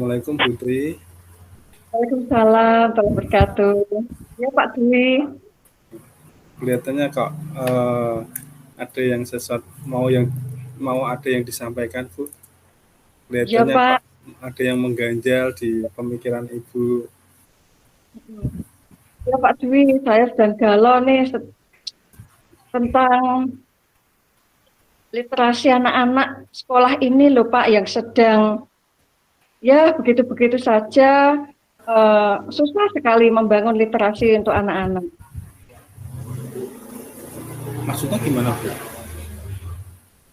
Assalamualaikum Putri. Waalaikumsalam warahmatullahi wabarakatuh. Ya Pak Dwi. Kelihatannya kok ada yang sesuatu mau ada yang disampaikan Bu. Ya Kelihatannya kok Pak. ada yang mengganjal di pemikiran Ibu. Ya Pak Dwi, saya sedang galau nih tentang literasi anak-anak sekolah ini loh Pak, yang sedang ya begitu-begitu saja, susah sekali membangun literasi untuk anak-anak. Maksudnya gimana Bu?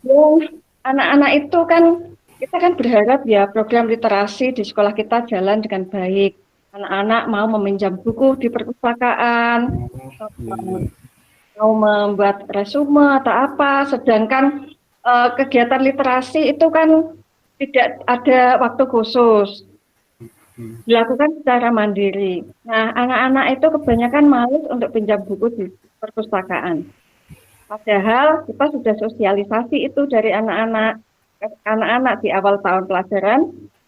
Ya, anak-anak itu kan, kita kan berharap ya program literasi di sekolah kita jalan dengan baik. Anak-anak mau meminjam buku di perpustakaan, Oh, iya iya. mau membuat resume atau apa, sedangkan kegiatan literasi itu kan tidak ada waktu khusus, Hmm. dilakukan secara mandiri. Nah, anak-anak itu kebanyakan malas untuk pinjam buku di perpustakaan. Padahal kita sudah sosialisasi itu dari anak-anak di awal tahun pelajaran,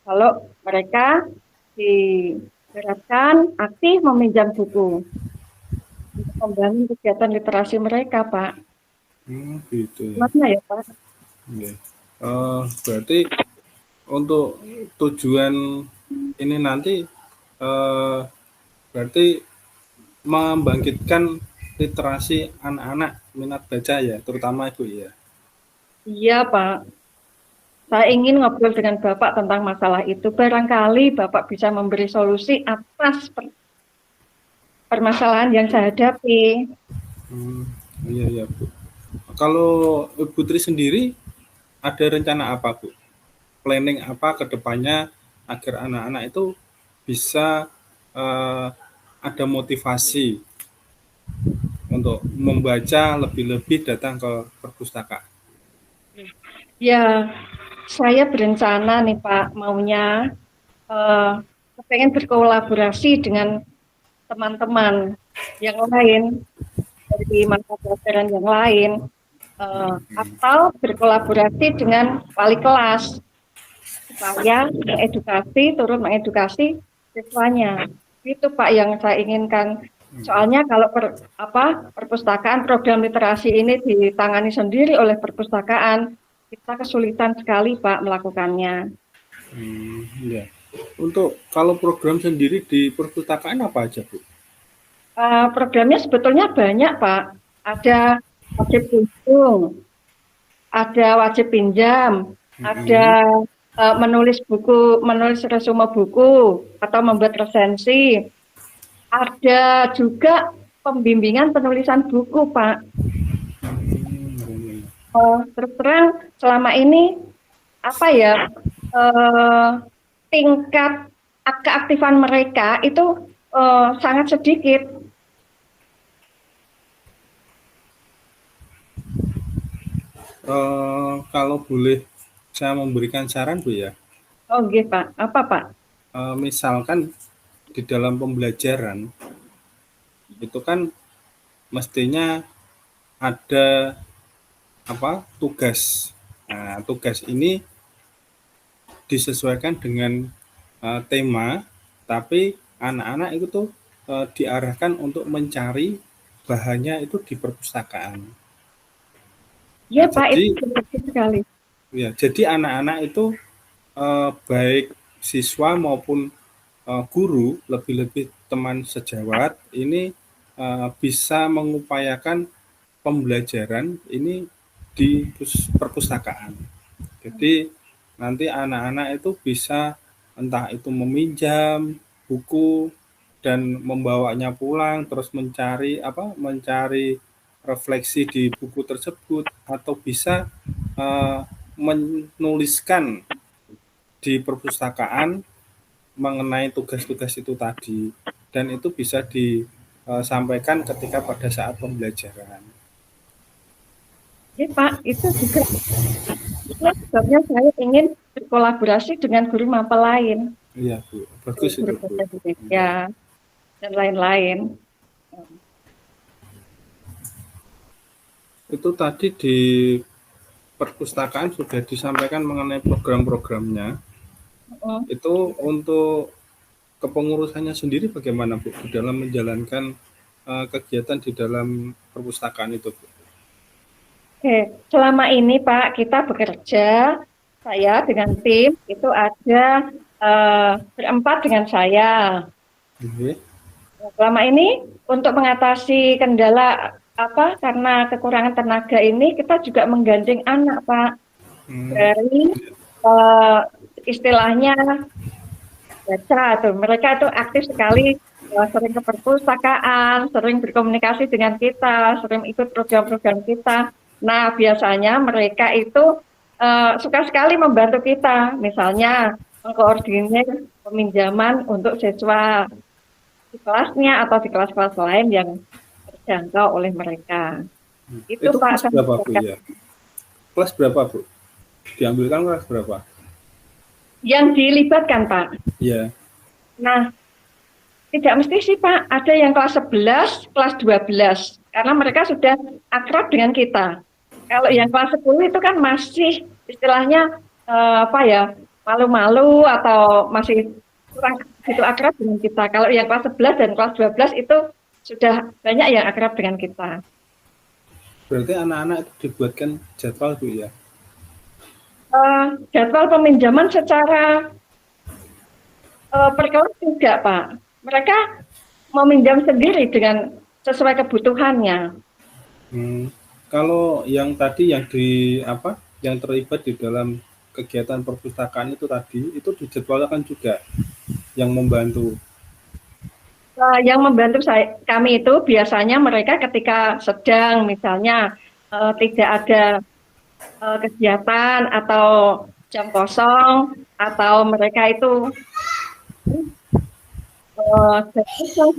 kalau mereka diharapkan aktif meminjam buku untuk membangun kegiatan literasi mereka, Pak. Gitu ya. Gimana ya, Pak? Iya. Berarti untuk tujuan ini nanti eh, berarti membangkitkan literasi anak-anak minat baca ya, terutama Ibu ya. Iya, Pak. Saya ingin ngobrol dengan Bapak tentang masalah itu. Barangkali Bapak bisa memberi solusi atas permasalahan yang saya hadapi. Iya iya Bu. Kalau Ibu Tri sendiri ada rencana apa Bu? Planning apa ke depannya agar anak-anak itu bisa eh, ada motivasi untuk membaca lebih-lebih datang ke perpustakaan? Ya, saya berencana nih Pak, maunya eh, pengen berkolaborasi dengan teman-teman yang lain dari mata pelajaran yang lain, atau berkolaborasi dengan wali kelas supaya mengedukasi siswanya. Itu Pak yang saya inginkan. Soalnya kalau perpustakaan program literasi ini ditangani sendiri oleh perpustakaan, kita kesulitan sekali Pak melakukannya. Iya. Untuk kalau program sendiri di perpustakaan apa aja Bu? Programnya sebetulnya banyak Pak. Ada wajib kunjung, ada wajib pinjam, ada menulis resume buku atau membuat resensi. Ada juga pembimbingan penulisan buku, Pak. Terus terang selama ini apa ya, tingkat keaktifan mereka itu sangat sedikit. Kalau boleh saya memberikan saran Bu ya, Oh, gitu, Pak. Apa, Pak? misalkan di dalam pembelajaran itu kan mestinya ada apa tugas. Nah, tugas ini disesuaikan dengan tema, tapi anak-anak itu tuh diarahkan untuk mencari bahannya itu di perpustakaan. Ya, Nah, Pak, itu jadi betul sekali. ya, jadi anak-anak itu baik siswa maupun guru, lebih-lebih teman sejawat ini bisa mengupayakan pembelajaran ini di perpustakaan. Jadi nanti anak-anak itu bisa entah itu meminjam buku dan membawanya pulang terus mencari refleksi di buku tersebut atau bisa eh, menuliskan di perpustakaan mengenai tugas-tugas itu tadi dan itu bisa disampaikan ketika pada saat pembelajaran. Ya, Pak, itu juga sebabnya saya ingin berkolaborasi dengan guru mapel lain, Iya Bu, bagus guru itu Bu. bahasa Indonesia dan lain-lain. Itu tadi di perpustakaan sudah disampaikan mengenai program-programnya. Mm. Itu untuk kepengurusannya sendiri bagaimana Bu di dalam menjalankan kegiatan di dalam perpustakaan itu Bu? Oke, selama ini Pak kita bekerja, saya dengan tim itu ada berempat dengan saya. Oke. Selama ini untuk mengatasi kendala apa karena kekurangan tenaga ini kita juga menggandeng anak Pak Hmm, dari eh, istilahnya baca tuh. Mereka itu aktif sekali, sering ke perpustakaan, sering berkomunikasi dengan kita, sering ikut program-program kita. Nah, biasanya mereka itu suka sekali membantu kita, misalnya mengkoordinir peminjaman untuk siswa di kelasnya atau di kelas-kelas lain yang terjangkau oleh mereka. Itu itu kelas Pak, saya berapa Bu membuatkan. ya? Kelas berapa Bu? Diambilkan kelas berapa? Yang dilibatkan Pak. Ya. Nah, tidak mesti sih Pak, ada yang kelas 11, kelas 12, karena mereka sudah akrab dengan kita. Kalau yang kelas 10 itu kan masih istilahnya apa ya, malu-malu atau masih kurang begitu akrab dengan kita. Kalau yang kelas 11 dan kelas 12 itu sudah banyak yang akrab dengan kita. Berarti anak-anak itu dibuatkan jadwal Bu ya? Jadwal peminjaman secara per kelas tidak Pak. Mereka meminjam sendiri dengan sesuai kebutuhannya. Hmm, kalau yang tadi yang di apa yang terlibat di dalam kegiatan perpustakaan itu tadi itu dijadwalkan juga yang membantu. Yang membantu kami itu biasanya mereka ketika sedang misalnya tidak ada kegiatan atau jam kosong atau mereka itu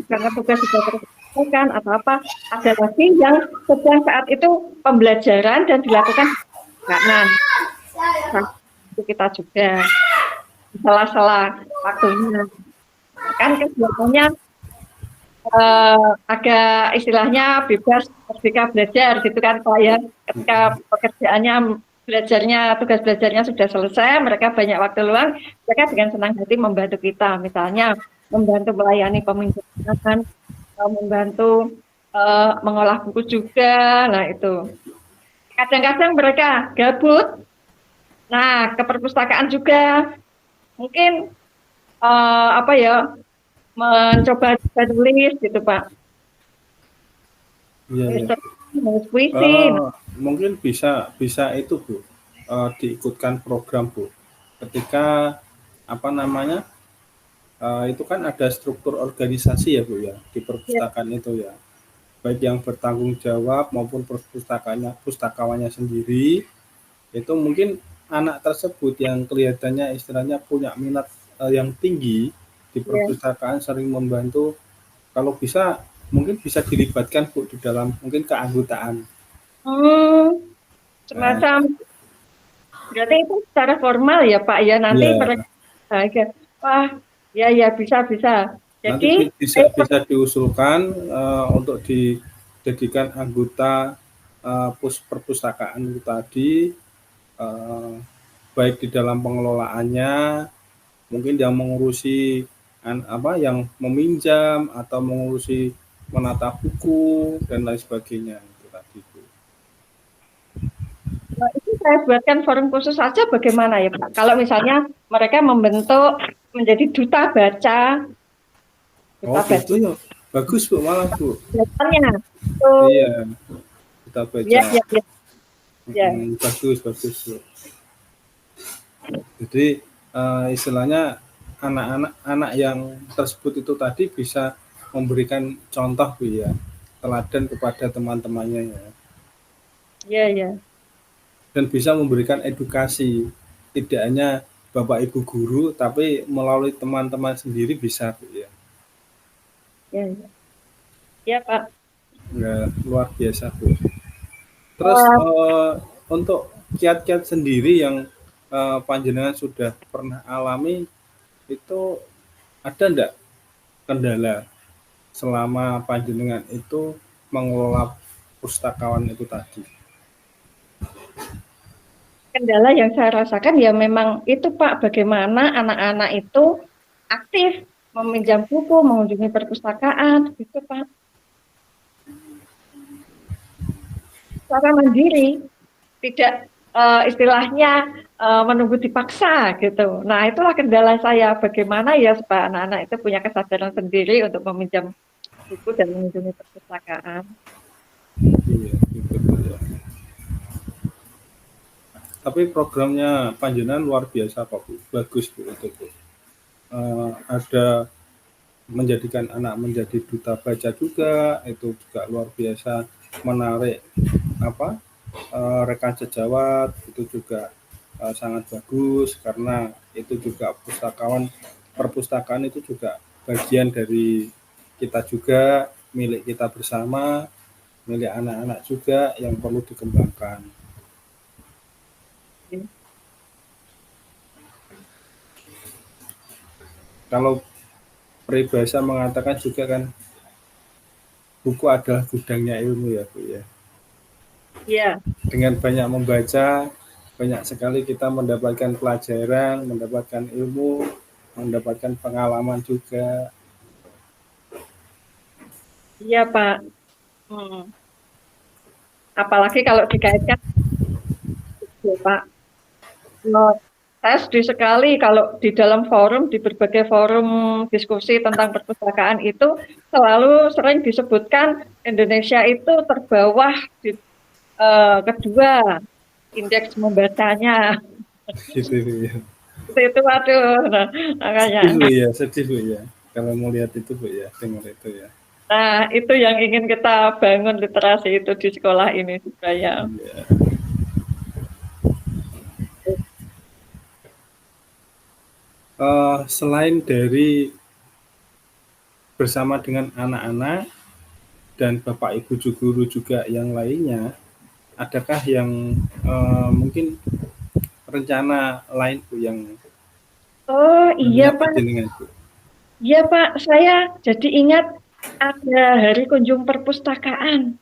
karena tugas sudah terselesaikan atau apa, ada lagi yang sedang saat itu pembelajaran dan dilakukan nah itu kita juga di sela-sela waktunya kan kegiatannya agak istilahnya bebas merdeka belajar gitu kan Pak ya. Ketika pekerjaannya belajarnya tugas belajarnya sudah selesai, mereka banyak waktu luang, mereka dengan senang hati membantu kita, misalnya membantu melayani peminjaman, membantu mengolah buku juga. Nah itu kadang-kadang mereka gabut. Nah ke perpustakaan juga mungkin apa ya mencoba tulis gitu Pak. Iya ya. Nulis puisi. Mungkin bisa bisa itu Bu diikutkan program Bu. Ketika apa namanya itu kan ada struktur organisasi ya Bu ya di Ya. perpustakaan itu ya. Baik yang bertanggung jawab maupun pustakawannya sendiri itu mungkin anak tersebut yang kelihatannya istilahnya punya minat yang tinggi di Ya. perpustakaan sering membantu kalau bisa mungkin bisa dilibatkan Bu di dalam mungkin keanggotaan. Hmm, Nah, semacam berarti itu secara formal ya Pak ya nanti mereka ya wah ya ya bisa bisa. nanti Jadi bisa saya bisa diusulkan untuk dijadikan anggota perpustakaan itu tadi eh, baik di dalam pengelolaannya mungkin yang mengurusi apa yang meminjam atau mengurusi menata buku dan lain sebagainya itu tadi Bu. itu saya buatkan forum khusus saja bagaimana ya Pak? Kalau misalnya mereka membentuk menjadi Oh duta gitu baca ya bagus Bu malah Bu. bacanya. So, Iya kita ya baca. ya ya ya. Bagus bagus Bu. Jadi istilahnya anak-anak anak yang tersebut itu tadi bisa memberikan contoh Bu ya teladan kepada teman-temannya ya Ya ya dan bisa memberikan edukasi tidak hanya bapak ibu guru tapi melalui teman-teman sendiri bisa Bu ya. ya ya. Ya, Pak. Nggak luar biasa Bu. Terus Eh, untuk kiat-kiat sendiri yang panjenengan sudah pernah alami itu ada enggak kendala selama panjenengan itu mengelola pustakawan itu tadi? kendala yang saya rasakan ya memang itu Pak, bagaimana anak-anak itu aktif meminjam buku, mengunjungi perpustakaan, gitu Pak. Secara mandiri, tidak istilahnya menunggu dipaksa gitu. Nah itulah kendala saya, bagaimana ya supaya anak-anak itu punya kesadaran sendiri untuk meminjam buku dan mengunjungi perpustakaan. Iya, gitu ya. Tapi programnya Panjenengan luar biasa Pak Bu, bagus Bu itu Bu. Ada menjadikan anak menjadi duta baca juga, itu juga luar biasa menarik apa rekan sejawat itu juga sangat bagus karena itu juga perpustakaan itu juga bagian dari kita juga, milik kita bersama, milik anak-anak juga yang perlu dikembangkan. Kalau peribahasa mengatakan juga kan buku adalah gudangnya ilmu ya Bu ya. Iya. Dengan banyak membaca, banyak sekali kita mendapatkan pelajaran, mendapatkan ilmu, mendapatkan pengalaman juga. Iya Pak. Apalagi kalau dikaitkan, ya, Pak. Saya setuju sekali kalau di dalam forum, di berbagai forum diskusi tentang perpustakaan itu selalu sering disebutkan Indonesia itu terbawah di kedua indeks membacanya. Gitu ya. Itu waduh, nah, makanya. Sedih Bu ya. Kalau mau lihat itu Bu ya, dengar itu ya. Nah, itu yang ingin kita bangun literasi itu di sekolah ini supaya. Iya. Selain dari bersama dengan anak-anak dan Bapak Ibu guru juga yang lainnya, adakah yang mungkin rencana lain Bu yang Oh iya Pak, dengan Bu? iya Pak, saya jadi ingat ada hari kunjung perpustakaan.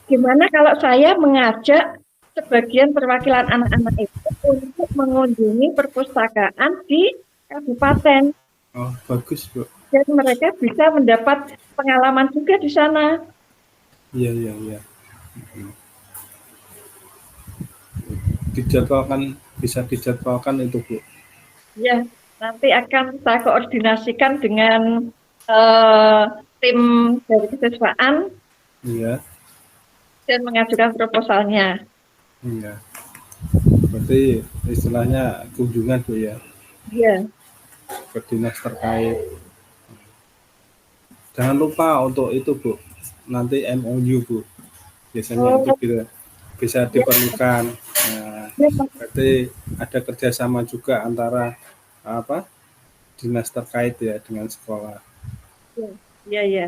Gimana kalau saya mengajak sebagian perwakilan anak-anak itu untuk mengunjungi perpustakaan di kabupaten. Oh, bagus Bu. Dan mereka bisa mendapat pengalaman juga di sana. Iya, iya, iya. Bisa dijadwalkan itu Bu. Ya, nanti akan saya koordinasikan dengan tim dari kesiswaan. Iya. Dan mengajukan proposalnya. Iya. Berarti istilahnya kunjungan Bu ya. Iya. Ke dinas terkait. Jangan lupa untuk itu Bu. Nanti MOU Bu. Biasanya itu bisa diperlukan. Nah, berarti ada kerjasama juga antara dinas terkait ya dengan sekolah. Iya, iya.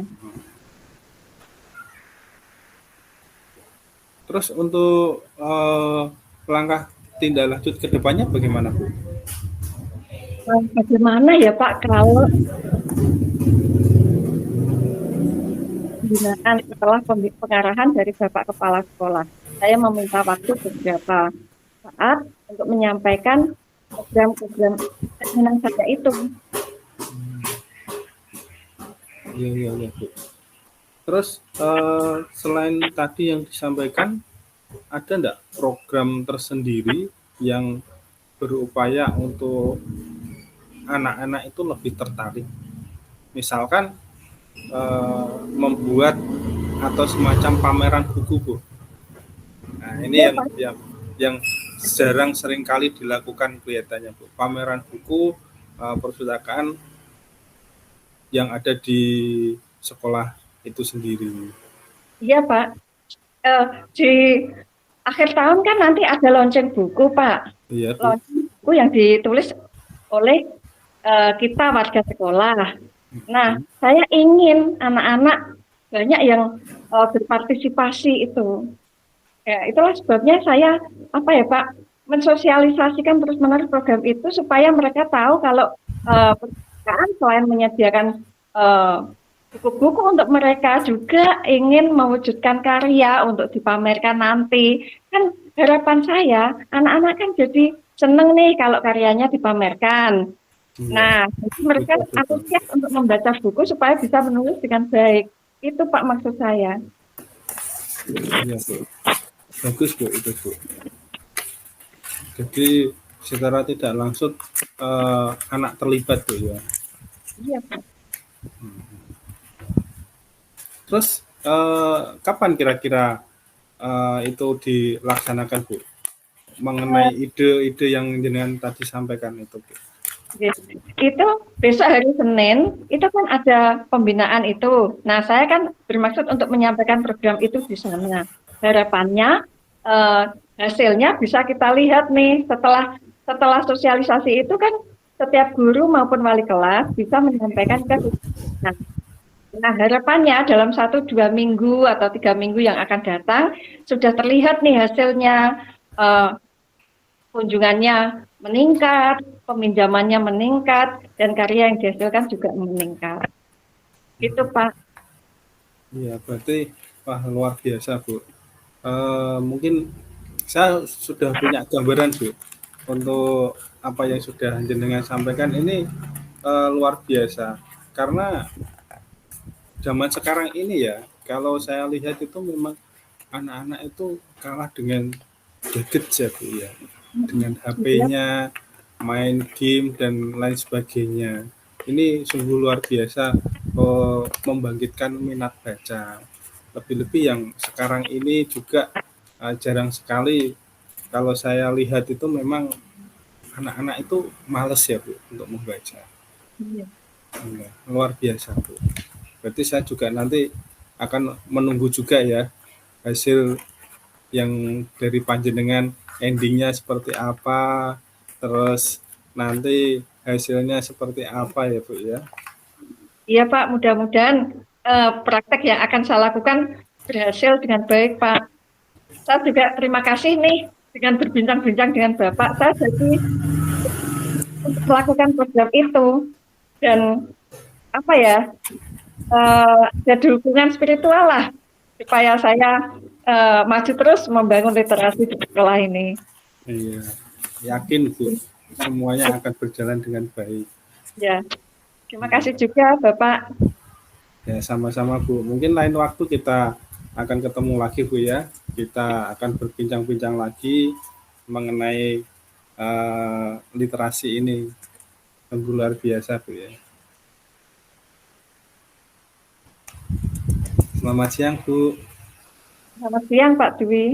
Terus untuk langkah tindak lanjut ke depannya bagaimana Bu? Bagaimana ya Pak kalau pembinaan setelah pengarahan dari Bapak Kepala Sekolah. Saya meminta waktu beberapa saat untuk menyampaikan program-program keinginan saya itu. Iya, Bu. Terus selain tadi yang disampaikan, ada enggak program tersendiri yang berupaya untuk anak-anak itu lebih tertarik? Misalkan membuat atau semacam pameran buku Bu. Nah ini yang jarang sering kali dilakukan kelihatannya Bu. Pameran buku perpustakaan yang ada di sekolah itu sendiri. Iya Pak. Di akhir tahun kan nanti ada lonceng buku Pak. Iya, Bu. Lonceng buku yang ditulis oleh kita warga sekolah. Nah, saya ingin anak-anak banyak yang berpartisipasi itu. Ya, itulah sebabnya saya Pak, mensosialisasikan terus-menerus program itu supaya mereka tahu kalau perpustakaan selain menyediakan buku-buku untuk mereka juga ingin mewujudkan karya untuk dipamerkan nanti. Kan harapan saya anak-anak kan jadi seneng nih kalau karyanya dipamerkan. Iya, Nah, jadi mereka betul betul. antusias untuk membaca buku supaya bisa menulis dengan baik. Itu Pak maksud saya. Iya, Bu. Bagus, Bu, itu, Bu. Jadi secara tidak langsung anak terlibat, Bu, ya. Iya Pak. Terus kapan kira-kira itu dilaksanakan, Bu? Mengenai Eh, ide-ide yang jenengan tadi sampaikan itu, Bu. Yes. Itu besok hari Senin, itu kan ada pembinaan itu. Nah, saya kan bermaksud untuk menyampaikan program itu di sana. Harapannya eh, hasilnya bisa kita lihat nih setelah setelah sosialisasi itu kan setiap guru maupun wali kelas bisa menyampaikan ke nah, nah harapannya dalam 1-2 minggu atau 3 minggu yang akan datang sudah terlihat nih hasilnya eh, kunjungannya meningkat, peminjamannya meningkat, dan karya yang dihasilkan juga meningkat. Itu Pak. Iya, berarti wah luar biasa, Bu. Mungkin saya sudah punya gambaran, Bu, untuk apa yang sudah jenengan sampaikan ini luar biasa. Karena zaman sekarang ini ya, kalau saya lihat itu memang anak-anak itu kalah dengan gadget ya, Bu, ya. Dengan Iya, HP-nya, main game dan lain sebagainya. Ini sungguh luar biasa membangkitkan minat baca. Lebih-lebih yang sekarang ini juga jarang sekali kalau saya lihat itu memang anak-anak itu males ya, Bu, untuk membaca. iya. Iya, luar biasa, Bu. Berarti saya juga nanti akan menunggu juga ya hasil yang dari panjenengan endingnya seperti apa, terus nanti hasilnya seperti apa ya, Bu, ya. Iya Pak, mudah-mudahan praktek yang akan saya lakukan berhasil dengan baik Pak. Saya juga terima kasih nih dengan berbincang-bincang dengan Bapak. Saya jadi untuk melakukan program itu dan apa ya, ada dukungan spiritual lah supaya saya maju terus membangun literasi di sekolah ini. Iya, yakin, Bu, semuanya akan berjalan dengan baik. Ya, terima kasih Iya. juga Bapak. Ya, sama-sama, Bu. Mungkin lain waktu kita akan ketemu lagi, Bu, ya. Kita akan berbincang-bincang lagi mengenai literasi ini. Sungguh luar biasa, Bu, ya. Selamat siang, Bu. Selamat siang Pak Dwi.